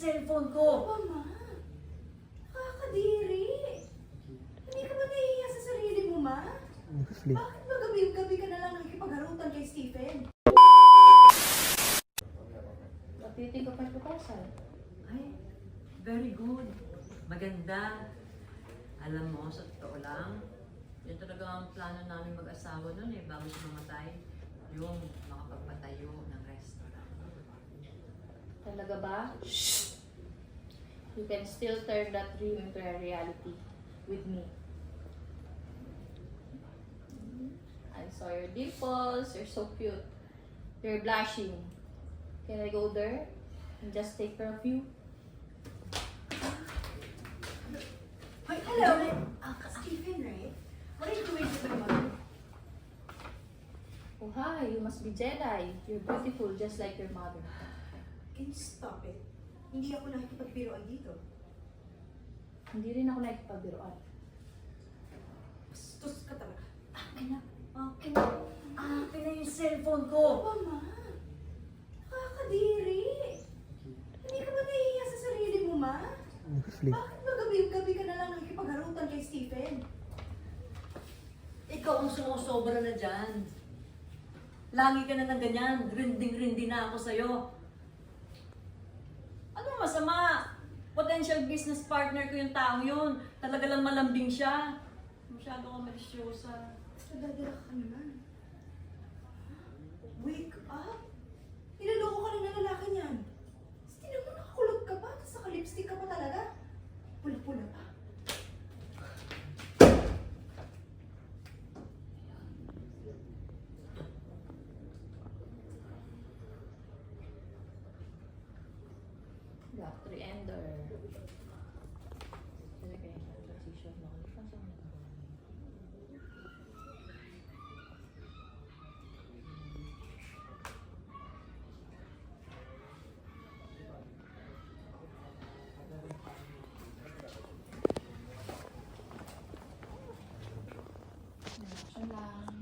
cellphone ko. Mama, nakakadiri. Hindi ka ba nahihiya sa sarili mo, ma? Bakit ba gabi-gabi ka na lang nakikipagharutan kay Stephen? What do you think of my proposal? Ay, very good. Maganda. Alam mo, sa totoo lang, yun talaga ang plano namin mag-asawa nun bago siya mamatay. Yung makapagpatayo ng restaurant. Talaga ba? You can still turn that dream into a reality with me. I saw your dimples. You're so cute. You're blushing. Can I go there and just take care of you? Hoy, hello! Stephen, right? What are you doing with my mother? Oh hi, you must be Jedi. You're beautiful just like your mother. Can you stop it? Hindi ako nakikipagbiroan dito. Hindi rin ako nakikipagbiroan. Bastos ka talaga. Akin na. Akin na. Akin na yung cellphone ko. Mama, nakakadiri. Hindi ka ba nahihiya sa sarili mo, ma? Bakit ba gabi-gabi ka na lang nakikipagharutan kay Stephen? Ikaw ang sumusobra na dyan. Lagi ka na ng ganyan. Rinding-rindi na ako sa'yo. Ano masama? Potential business partner ko yung tao yun. Talaga lang malambing siya. Masyado ka malisyosa. Basta dadala ka naman. Wake up! Niloloko ka na ng lalaki niyan. Tapos tinan mo, nakakulot ka pa, tapos naka-lipstick ka pa talaga. Pula-pula pa. Black 3-ender. Talaga yung transition mo. Kaso ano ba? Action lang.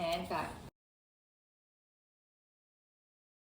And cut.